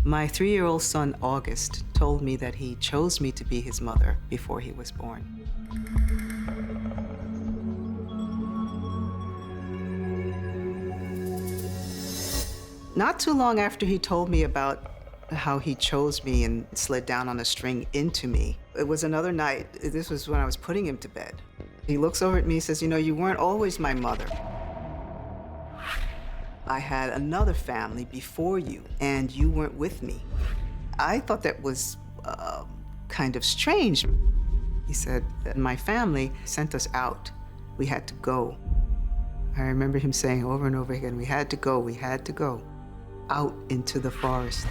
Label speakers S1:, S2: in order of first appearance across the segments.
S1: My 3-year-old son, August, told me that he chose me to be his mother before he was born. Not too long after he told me about how he chose me and slid down on a string into me, it was another night. This was when I was putting him to bed. He looks over at me and says, you know, you weren't always my mother. I had another family before you, and you weren't with me. I thought that was kind of strange. He said that my family sent us out. We had to go. I remember him saying over and over again, we had to go out into the forest.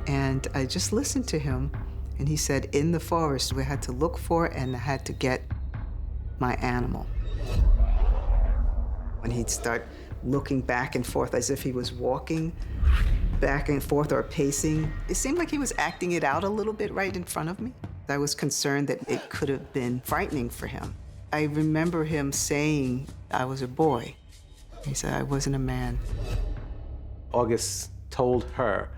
S1: And I just listened to him, and he said, in the forest, we had to look for and I had to get my animal. When he'd start looking back and forth as if he was walking back and forth or pacing, it seemed like he was acting it out a little bit right in front of me. I was concerned that it could have been frightening for him. I remember him saying I was a boy. He said I wasn't a man.
S2: August told her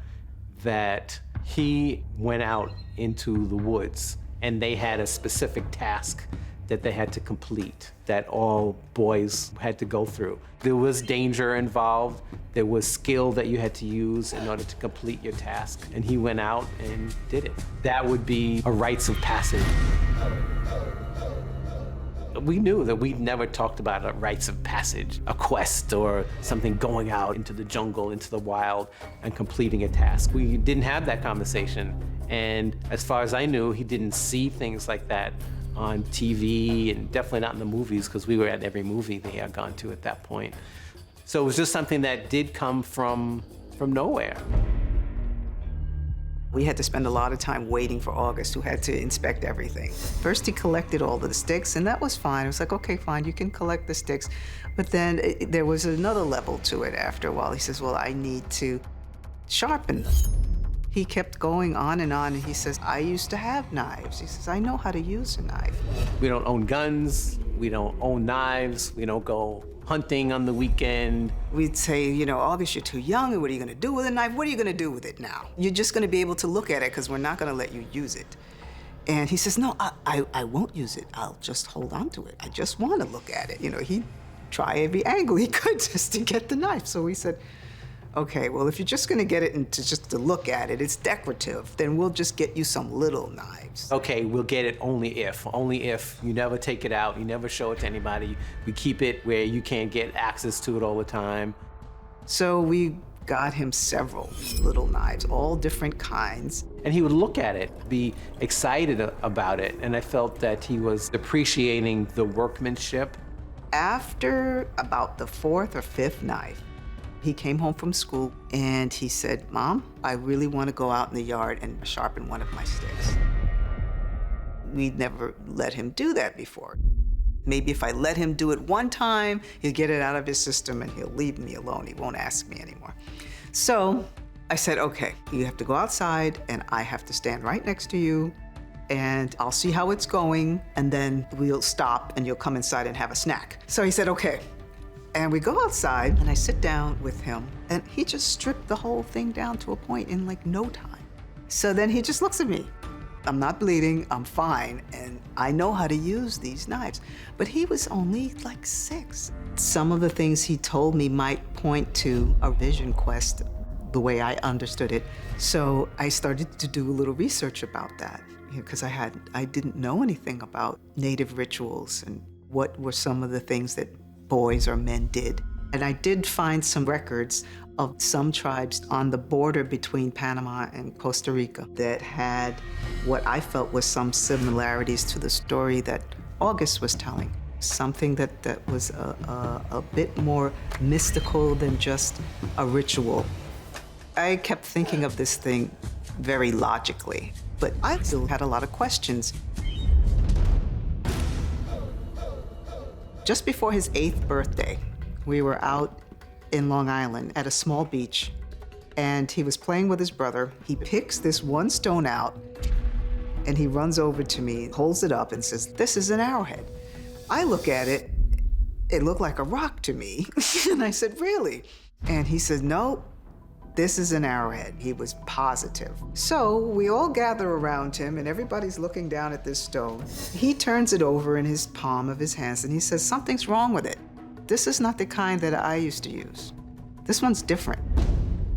S2: that he went out into the woods and they had a specific task that they had to complete, that all boys had to go through. There was danger involved. There was skill that you had to use in order to complete your task. And he went out and did it. That would be a rites of passage. We knew that we'd never talked about a rites of passage, a quest or something going out into the jungle, into the wild, and completing a task. We didn't have that conversation. And as far as I knew, he didn't see things like that on TV and definitely not in the movies, because we were at every movie they had gone to at that point. So it was just something that did come from nowhere.
S1: We had to spend a lot of time waiting for August, who had to inspect everything. First, he collected all the sticks, and that was fine. I was like, okay, fine, you can collect the sticks. But then there was another level to it after a while. He says, well, I need to sharpen them. He kept going on, and he says, I used to have knives. He says, I know how to use a knife.
S2: We don't own guns, we don't own knives, we don't go hunting on the weekend.
S1: We'd say, you know, August, you're too young, and what are you gonna do with a knife? What are you gonna do with it now? You're just gonna be able to look at it because we're not gonna let you use it. And he says, no, I won't use it. I'll just hold on to it. I just wanna look at it. You know, he'd try every angle he could just to get the knife. So we said, okay, well, if you're just gonna get it and just to look at it, it's decorative, then we'll just get you some little knives.
S2: Okay, we'll get it only if you never take it out, you never show it to anybody. We keep it where you can't get access to it all the time.
S1: So we got him several little knives, all different kinds.
S2: And he would look at it, be excited about it, and I felt that he was appreciating the workmanship.
S1: After about the 4th or 5th knife, he came home from school and he said, Mom, I really want to go out in the yard and sharpen one of my sticks. We'd never let him do that before. Maybe if I let him do it one time, he'll get it out of his system and he'll leave me alone. He won't ask me anymore. So I said, okay, you have to go outside and I have to stand right next to you and I'll see how it's going and then we'll stop and you'll come inside and have a snack. So he said, okay. And we go outside, and I sit down with him, and he just stripped the whole thing down to a point in like no time. So then he just looks at me. I'm not bleeding, I'm fine, and I know how to use these knives. But he was only like 6. Some of the things he told me might point to a vision quest, the way I understood it. So I started to do a little research about that, because I didn't know anything about native rituals and what were some of the things that boys or men did. And I did find some records of some tribes on the border between Panama and Costa Rica that had what I felt was some similarities to the story that August was telling. Something that was a bit more mystical than just a ritual. I kept thinking of this thing very logically, but I still had a lot of questions. Just before his 8th birthday, we were out in Long Island at a small beach, and he was playing with his brother. He picks this one stone out, and he runs over to me, holds it up, and says, this is an arrowhead. I look at it, it looked like a rock to me. And I said, really? And he said, no, This is an arrowhead. He was positive. So we all gather around him and everybody's looking down at this stone. He turns it over in his palm of his hands and he says, something's wrong with it. This is not the kind that I used to use. This one's different.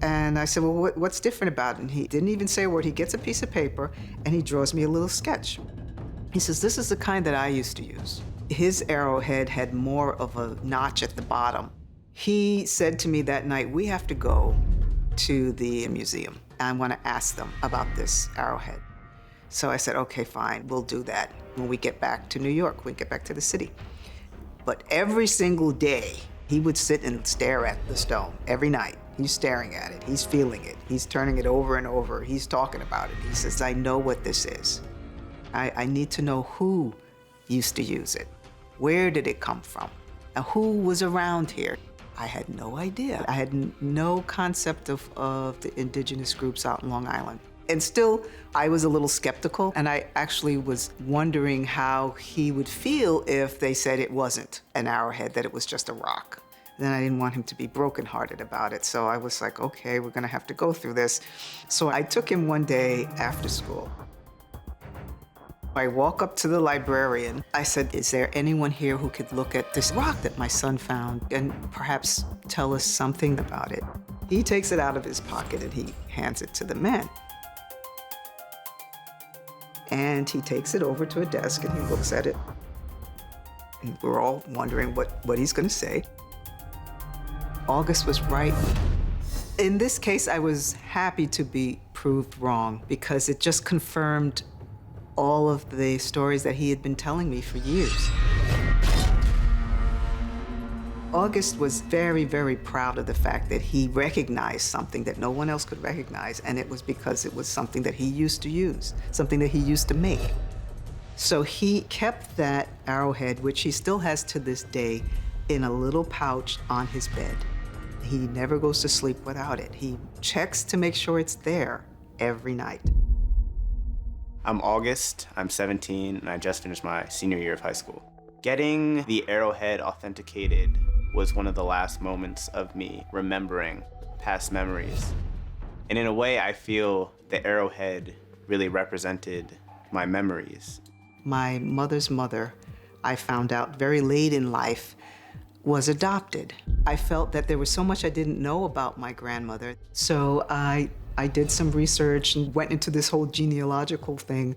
S1: And I said, well, what's different about it? And he didn't even say a word. He gets a piece of paper and he draws me a little sketch. He says, this is the kind that I used to use. His arrowhead had more of a notch at the bottom. He said to me that night, we have to go to the museum. I want to ask them about this arrowhead. So I said, okay, fine, we'll do that when we get back to New York, when we get back to the city. But every single day, he would sit and stare at the stone every night. He's staring at it, he's feeling it, he's turning it over and over, he's talking about it. He says, I know what this is. I need to know who used to use it. Where did it come from? And who was around here? I had no idea. I had no concept of the indigenous groups out in Long Island. And still, I was a little skeptical, and I actually was wondering how he would feel if they said it wasn't an arrowhead, that it was just a rock. Then I didn't want him to be brokenhearted about it, so I was like, okay, we're gonna have to go through this. So I took him one day after school. I walk up to the librarian. I said, is there anyone here who could look at this rock that my son found and perhaps tell us something about it? He takes it out of his pocket and he hands it to the man. And he takes it over to a desk and he looks at it. And we're all wondering what he's gonna say. August was right. In this case, I was happy to be proved wrong because it just confirmed all of the stories that he had been telling me for years. August was very, very proud of the fact that he recognized something that no one else could recognize, and it was because it was something that he used to use, something that he used to make. So he kept that arrowhead, which he still has to this day, in a little pouch on his bed. He never goes to sleep without it. He checks to make sure it's there every night.
S3: I'm August, I'm 17, and I just finished my senior year of high school. Getting the arrowhead authenticated was one of the last moments of me remembering past memories. And in a way, I feel the arrowhead really represented my memories.
S1: My mother's mother, I found out very late in life, was adopted. I felt that there was so much I didn't know about my grandmother. So I did some research and went into this whole genealogical thing.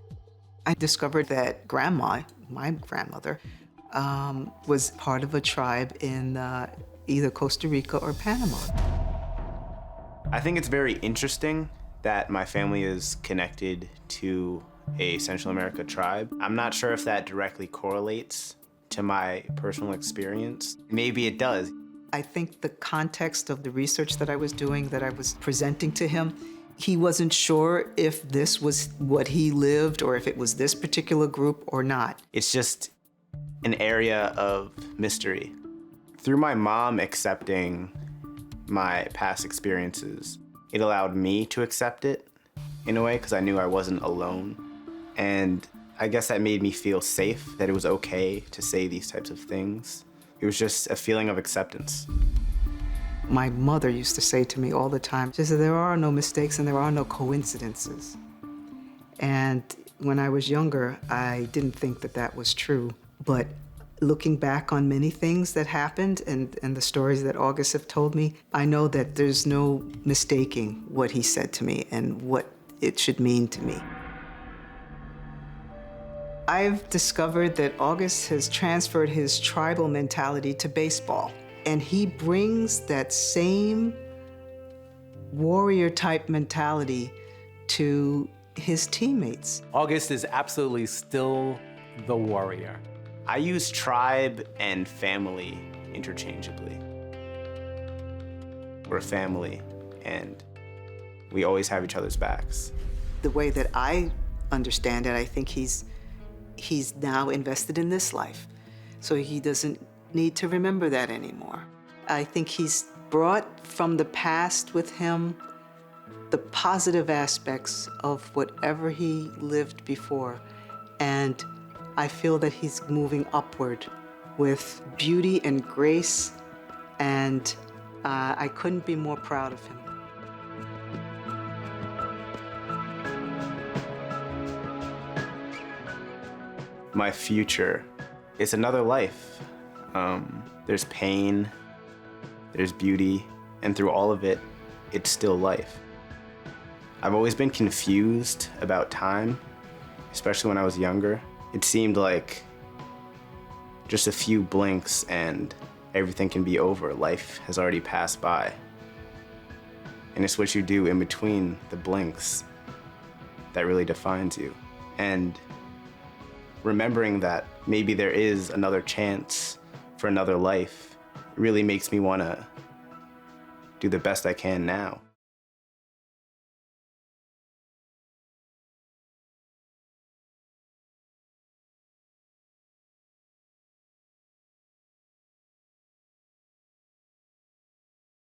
S1: I discovered that grandma, my grandmother, was part of a tribe in either Costa Rica or Panama.
S3: I think it's very interesting that my family is connected to a Central America tribe. I'm not sure if that directly correlates to my personal experience. Maybe it does.
S1: I think the context of the research that I was doing, that I was presenting to him, he wasn't sure if this was what he lived or if it was this particular group or not.
S3: It's just an area of mystery. Through my mom accepting my past experiences, it allowed me to accept it in a way because I knew I wasn't alone. And I guess that made me feel safe, that it was okay to say these types of things. It was just a feeling of acceptance.
S1: My mother used to say to me all the time, she said, there are no mistakes and there are no coincidences. And when I was younger, I didn't think that that was true. But looking back on many things that happened and the stories that August have told me, I know that there's no mistaking what he said to me and what it should mean to me. I've discovered that August has transferred his tribal mentality to baseball, and he brings that same warrior-type mentality to his teammates.
S2: August is absolutely still the warrior.
S3: I use tribe and family interchangeably. We're a family, and we always have each other's backs.
S1: The way that I understand it, I think he's now invested in this life, so he doesn't need to remember that anymore. I think he's brought from the past with him the positive aspects of whatever he lived before, and I feel that he's moving upward with beauty and grace, and I couldn't be more proud of him.
S3: my future is another life. There's pain, there's beauty, and through all of it, it's still life. I've always been confused about time, especially when I was younger. It seemed like just a few blinks and everything can be over. Life has already passed by. And it's what you do in between the blinks that really defines you. And remembering that maybe there is another chance for another life really makes me want to do the best I can now.